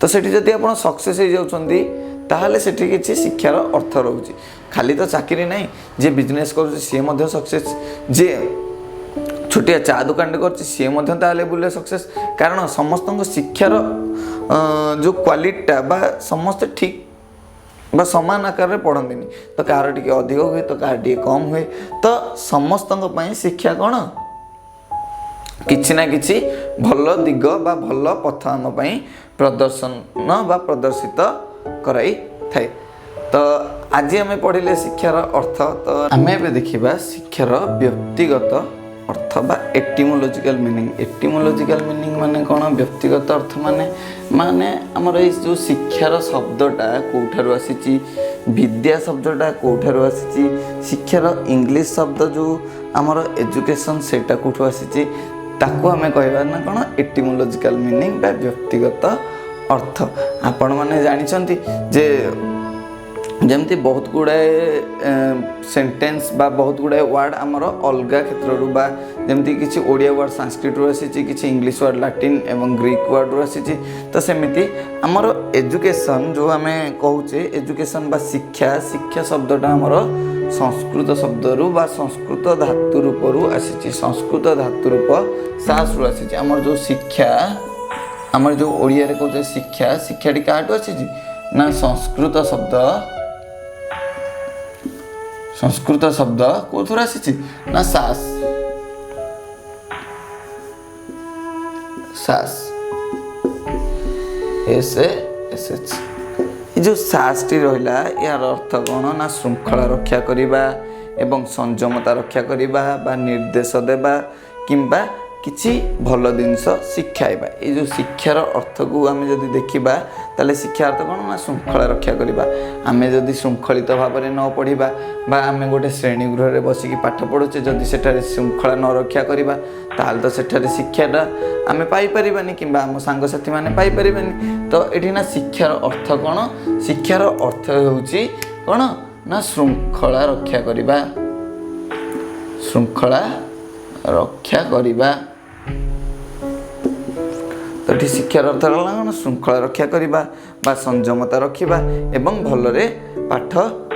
तो सेठी जदि आपण सक्सेस हो जाउछन्ती ताहले सेठी किछि शिक्षार अर्थ रहउछि। खाली तो चाकरी नहीं जे बिजनेस कर सक्सेस जे छोटिया चा दुकान कर लेवल सक्सेस कारण समस्त शिक्षार जो क्वालिटीटा बा समस्त ठीक बा समान आकार में पढ़ती तो कार टी अधिक हुए तो कार टी कम हुए तो समस्त शिक्षा कौन किछि ना किछि भल दिग बा भल पथ आम प्रदर्शन बा प्रदर्शित कराई थाए। तो आज आम पढ़ले शिक्षार अर्थ तो आम ए देखा शिक्षार व्यक्तिगत अर्थ बा एटिमोलॉजिकल मीनिंग। एटिमोलॉजिकल मीनिंग माने कौन व्यक्तिगत अर्थ माने माने आमर ये जो शिक्षार शब्दटा कोठारु आसीची विद्या शब्दटा कोठारु आसीची शिक्षार इंग्लिश शब्द जो आमर एजुकेशन सेटा कोठु आसीची ताको आमे कहबा ना कौन एटिमोलॉजिकल मीनिंग बा व्यक्तिगत अर्थ। आपण माने जानिछंती जे जमती बहुत गुड़ाए सेंटेंस बा बहुत गुड़ाए वर्ड आमर अलग क्षेत्र बा जमती किसी ओडिया वर्ड संस्कृत आसी किसी इंग्लिश वर्ड लैटिन एवं ग्रीक वर्ड आसी तो सेमिति आमर एजुकेशन जो आम कहूचे एजुकेशन बा शिक्षा शिक्षा शब्दटा आमर संस्कृत शब्दरू बा संस्कृत धातु रूपरू आसी संस्कृत धातु रूप सास रु आसी आमर जो शिक्षा आमर जो ओडिया रे कहूचे शिक्षा शिक्षाटी काटू आसी ना संस्कृत शब्द कोथुर आसी ना सास सास एस एस एच ये जो सास टी रहिला यार अर्थ कौन ना श्रृंखला रक्षा करिबा एवं संयमता रक्षा करिबा बा निर्देश देबा किंबा किछि भल जिनस शिखाइबा। ये जो शिक्षार अर्थ को आम जदि देखा ताले शिक्षा अर्थ कौन ना श्रृंखला रक्षा करिबा। आमे जदि श्रृंखलित भाव में न पढ़िबा बा आमे गोटे श्रेणी गृह रे बसिकी पाठ पढ़ुचे जदि सेठारे श्रृंखला न रक्षा करिबा ताल तो सेठारे शिक्षाटा आमे पाई परिबानी किंबा आम सांग साथी माने पाई परिबानी। तो एठी ना शिक्षार अर्थ कौन शिक्षार अर्थ होउची कौन ना श्रृंखला रक्षा करिबा श्रृंखला रक्षा करिबा। तो ये शिक्षार अर्थ कौन श्रृंखला रक्षा करिबा बा संयमता रखिबा एवं भलरे पाठ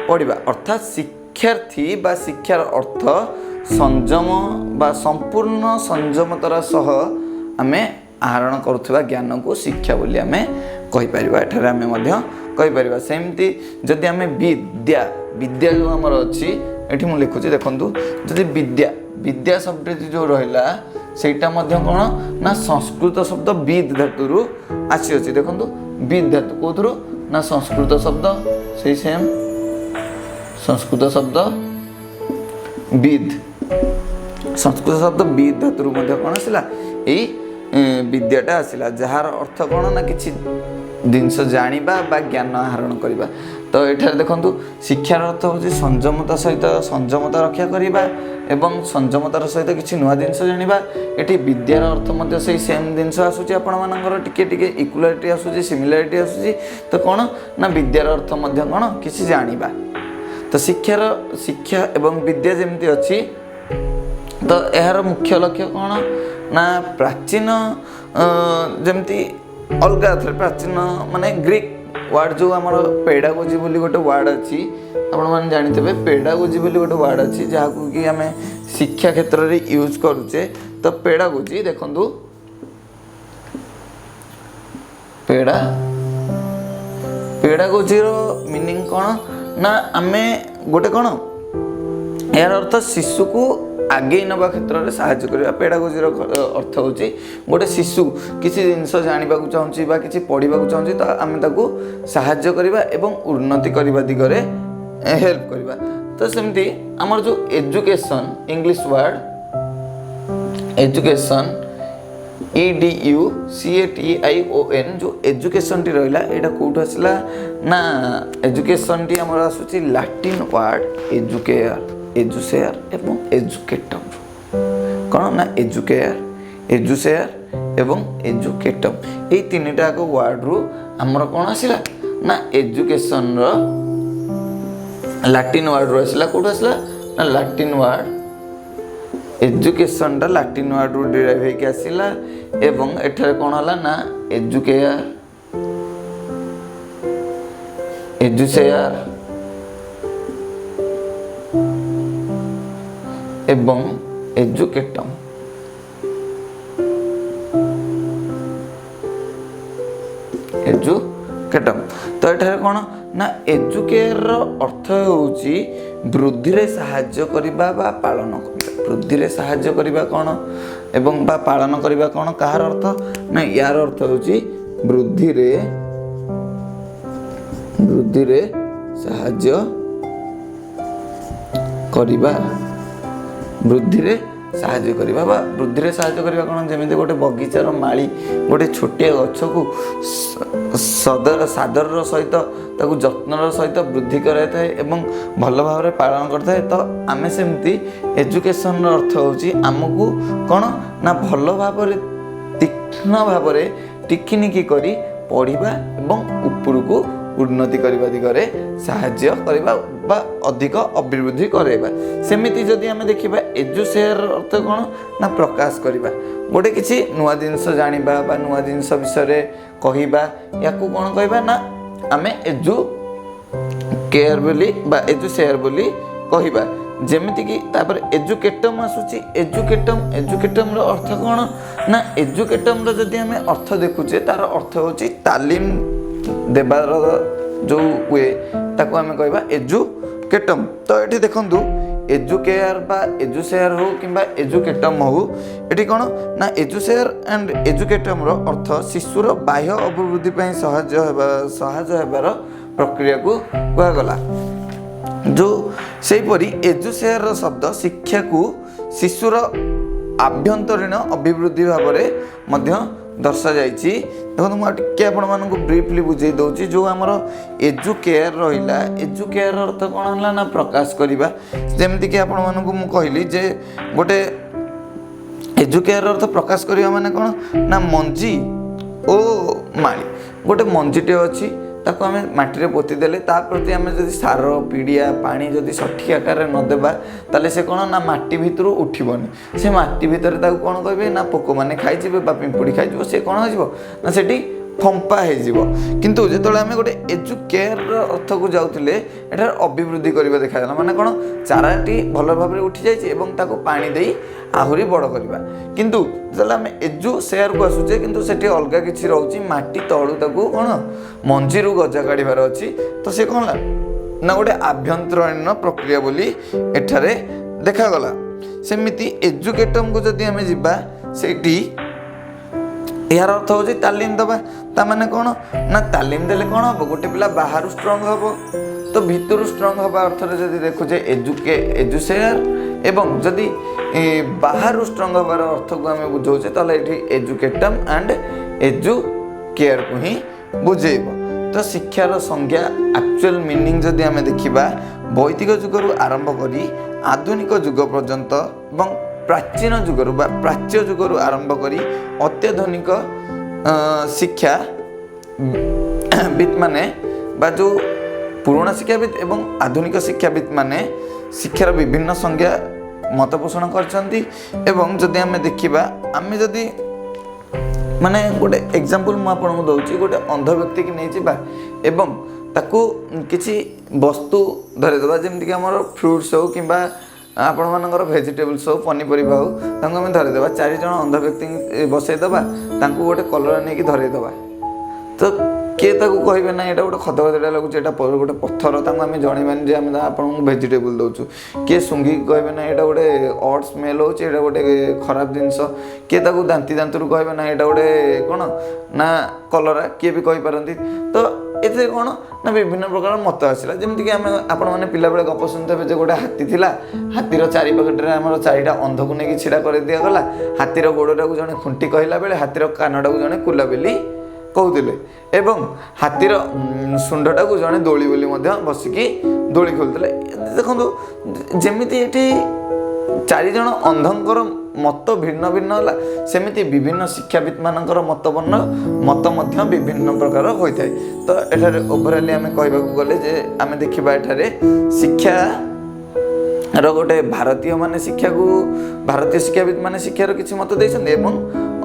पढ़िबा अर्थात शिक्षार्थी बा शिक्षार अर्थ संयम बा संपूर्ण संयमतार सह आमे आहरण करुवा ज्ञान को शिक्षा बोली आमे कहि परिबा। एठारे आमे मध्य कहि परिबा सेमती जदि आमे विद्या विद्या जो हमर अछि एठी मु लिखुछि देखंतु जदि विद्या विद्या शब्द जो रहिला सेटा मध्य कौन ना संस्कृत शब्द विद धातुरु आसी अछि देखंतु विद धातु कोथुरु ना संस्कृत शब्द सेही सेम संस्कृत शब्द विद संस्कृत शब्द विद धातुरु मध्य कौन आसिला एई विद्याटा आसिला जार अर्थ कौन ना किछि जिनस जानिबा बा ज्ञान आहरण करिबा। तो एठारे देखंतु शिक्षार अर्थ होछि संयमता सहित संयमता रक्षा करिबा एवं संयमतार सहित किछि नुआ जिनस जानिबा। एठी विद्यार अर्थ मध्ये सेही सेम जिनस आसुछि आपण मानकर टिके टिके इक्वालिटी आसुछि सिमिलारिटी आसुछि। तो कोन ना विद्यार अर्थ मध्ये कोन किछि जानिबा। तो शिक्षा एवं विद्या जेमति अछि तो एहार मुख्य लक्ष्य कोन ना प्राचीन जेमति अलगा थे प्राचीन माने ग्रीक वर्ड जो आमर पेडागोजी बोली गोटे वर्ड अच्छी आपण मैंने जानिथे पेडागोजी बोली गोटे वर्ड अच्छी जहाँ कि आम शिक्षा क्षेत्र में यूज करुचे। तो पेडागोजी देखंतु पेडागोजी रो मीनिंग कौन ना आमे गोटे कौन यार अर्थ शिशु को आगे नवा क्षेत्र में साहाय्य करवा। पेडागोजी अर्थ होची गोटे शिशु किसी जिनस जाना चाहूँगी बा किसी पढ़ा चाहूँगी तो आम ताको साहाय्य करवा एवं उन्नति करने दिगरे हेल्प करवा। तो सेमती आमर जो education English word education EDUCATION जो एजुकेशन टी रहा यहाँ कौट आसला ना एजुकेशन टी आमर आसूची लाटिन वर्ड एजुकेयर एजुसेयर एवं एजुकेटम कौन ना एजुकेयर एजुसेयर एवं एजुकेटम ये तीन टाक वर्ड रु आमर कौन आसला ना एजुकेशन लाटिन वर्ड रु आसला कौट आसला ना लाटिन वर्ड एजुकेशन टा लाटिन वर्ड रु डिराइव होके आसला एवं एठारे कौन हला ना एजुकेयर एजुसेयर एवं एजुकेटम एजुकेटम। तो एठारे कौन ना एजुकेयर अर्थ होची वृद्धि रे साहाय्य करिबा बा पालन करिबा। वृद्धि रे साहाय्य करिबा कौन एवं बा पालन करिबा कौन कहार अर्थ ना यार अर्थ होची वृद्धि रे साहाय्य करिबा। वृद्धि रे साहाय्य करिबा बा वृद्धि रे साहाय्य करिबा कौन जेमिति गोटे बगीचार माली गोटे छोटिया गछ को सादर सहित ताकू जत्नर सहित वृद्धि कराए एवं भल भाव में पालन करता है। तो आम सेमती एजुकेशन अर्थ होची आमको कौन ना भल भाव तीक्ष्ण भाव टिकिनिकी करी पढ़ा एवं उपरको उन्नति करने दिगरे साहाय्य करवा बा अधिक अभिवृद्धि कराइबा। सेमिति जदि आमे देखिबा एजुसेयर अर्थ कौन ना प्रकाश करवा गोटे किसी नुआ जिनस जानिबा बा नुआ जिनस विषय कहवा या कौन कहवा ना आमे एजु केयर बोली बा एजुसेयर बोली कहवा। जेमिति कि तापर एजुकेटम आसुची एजुकेटम रो अर्थ कौन ना एजुकेटम रो जदि आमे अर्थ देखुचे तार अर्थ होची तालीम देवार जो हुए ताको आमे कहबा एजुकेटम। तो ये देखंतु एजुकेयर बा एजुसेयर हो किंबा एजुकेटम हो एटी कौन ना एजुसेयर एंड एजुकेटम रो अर्थ शिशुर बाह्य अभिवृद्धि पई सहाय्य हेबार प्रक्रिया को कहा गला। जो सेही परी एजुसेयर रो शब्द शिक्षा को शिशुर आभ्यंतरीण अभिवृद्धि भाव में मध्य दर्शा जाइछि। देखो मुझे आपको ब्रीफली बुझे दूसरी जो आमर एजुकेयर रहा एजुकेयर अर्थ कौन है ना प्रकाश करवा। जमीक कि आपको कहली जे गोटे एजुकेयर अर्थ प्रकाश करवा माने कौन ना मंजी ओ माली गोटे मंजीटे अच्छी ताको आमे माटी रे पोती देले ता प्रति आमे जदि सार पीडिया पानी जदि सठिक आकार रे न देबा ताले से कोन ना माटी भितर उठिबनी। से माटी भितर ताको कोन कहबे ना पोको माने खाइ जिवे बा पिंपुडी खाइ जिवो से कोन हो जिवो ना सेठी फंपा हो जिवो। किंतु जेतले आमे गोटे एजुकेयर अर्थ को जाउतिले एठार अभिवृद्धि करबा देखा जाला माने कोन चाराटी भल भाव रे उठी जाइछि एवं ताको पानी देई आहुरी बड़ करबा। किंतु जेतले आमे एजु शेयर को आसुचे किंतु सेठी अलगा किछि रहउछि माटी तळु ताको कोन मंजी रु गजा काढिबार अछि। तो से कोन ना गोटे आभ्यंतरीण प्रक्रिया बोली एठारे देखा गला। सेमिति एजुकेटम को जदि आमे जिबा सेठी यार अर्थ होची तालीम दबा। ता माने कोन ना तालीम देले कोन हो गोटे पिला बाहर स्ट्रांग हो तो भीतर स्ट्रांग होबा अर्थ रे जदि देखुचे एजुसेयर एवं जदि बाहर स्ट्रांग होबार अर्थ को आमे बुझौचे तले एठी एजुकेटम एंड एजुकेयर को ही बुझेइबो। तो शिक्षार संज्ञा एक्चुअल मीनिंग जदि आमे देखिबा वैदिक जुगरु आरंभ करी आधुनिक जुग पर्यंत एवं प्राचीन जुगरु बा प्राच्य जुगरु आरंभ करी अत्याधुनिक शिक्षा विद माने बा जो पुराना शिक्षाविद एवं आधुनिक शिक्षाविद माने शिक्षार विभिन्न संज्ञा मत पोषण करछंती। एवं जदि आमे देखिबा आमे जदि माने गोटे एग्जांपल मु आपन दउची गोटे अंध व्यक्ति की नै जिबा एवं ताकू किछि वस्तु धरे दबा जेमति कि हमर फ्रूट्स हो किबा आपण मानकर वेजिटेबल्स हो पनीपरिबा हो तांको हम धरे दबा चारि जण अंध व्यक्ति बसै दबा तांको गोटे कलर नै कि धरे दबा ତ କିଏ ତାକୁ କହିବେ ନା ଏଇଟା ଗୋଟେ ଖଦଖଦଟା ଲାଗୁଛି, ଏଇଟା ଗୋଟେ ପଥର, ତାଙ୍କୁ ଆମେ ଜଣେଇବାନି ଯେ ଆମେ ଆପଣଙ୍କୁ ଭେଜିଟେବୁଲ୍ ଦେଉଛୁ। କିଏ ଶୁଙ୍ଘିକି କହିବେ ନା ଏଇଟା ଗୋଟେ ଅଡ୍ ସ୍ମେଲ୍ ହେଉଛି, ଏଇଟା ଗୋଟେ ଖରାପ ଜିନିଷ। କିଏ ତାକୁ ଦାନ୍ତରୁ କହିବେ ନା ଏଇଟା ଗୋଟେ କ'ଣ ନା କଲରା, କିଏ ବି କହିପାରନ୍ତି। ତ ଏଥିରେ କ'ଣ ନା ବିଭିନ୍ନ ପ୍ରକାର ମତ ଆସିଲା। ଯେମିତିକି ଆପଣମାନେ ପିଲାବେଳେ ଗପ ଶୁଣିଥିବେ ଯେ ଗୋଟେ ହାତୀ ଥିଲା, ହାତୀର ଚାରିପାଖରେ ଆମର 4ଟା ଅନ୍ଧକୁ ନେଇକି ଛିଡ଼ା କରିଦିଆଗଲା। ହାତୀର ଗୋଡ଼ଟାକୁ ଜଣେ ଖୁଣ୍ଟି କହିଲା ବେଳେ ହାତୀର କାନଟାକୁ ଜଣେ କୁଲା ବୋଲି କହୁଥିଲେ, ଏବଂ ହାତୀର ଶୁଣ୍ଢଟାକୁ ଜଣେ ଦୋଳି ବୋଲି ମଧ୍ୟ ବସିକି ଦୋଳି ଖେଳୁଥିଲେ। ଦେଖନ୍ତୁ ଯେମିତି ଏଠି 4 ଜଣ ଅନ୍ଧଙ୍କର ମତ ଭିନ୍ନ ଭିନ୍ନ ହେଲା, ସେମିତି ବିଭିନ୍ନ ଶିକ୍ଷାବିତ୍ମାନଙ୍କର ମତ ମଧ୍ୟ ବିଭିନ୍ନ ପ୍ରକାର ହୋଇଥାଏ। ତ ଏଠାରେ ଓଭରାଲି ଆମେ କହିବାକୁ ଗଲେ ଯେ ଆମେ ଦେଖିବା ଏଠାରେ ଶିକ୍ଷାର ଗୋଟେ ଭାରତୀୟ ଶିକ୍ଷାବିତମାନେ ଶିକ୍ଷାର କିଛି ମତ ଦେଇଛନ୍ତି, ଏବଂ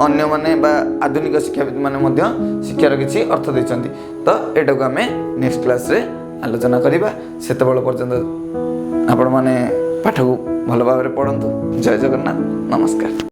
ଅନ୍ୟମାନେ ବା ଆଧୁନିକ ଶିକ୍ଷାବିତମାନେ ମଧ୍ୟ ଶିକ୍ଷାର କିଛି ଅର୍ଥ ଦେଇଛନ୍ତି। ତ ଏଟାକୁ ଆମେ ନେକ୍ସଟ କ୍ଲାସ୍ରେ ଆଲୋଚନା କରିବା। ସେତେବେଳେ ପର୍ଯ୍ୟନ୍ତ ଆପଣମାନେ ପାଠକୁ ଭଲ ଭାବରେ ପଢ଼ନ୍ତୁ। ଜୟ ଜଗନ୍ନାଥ, ନମସ୍କାର।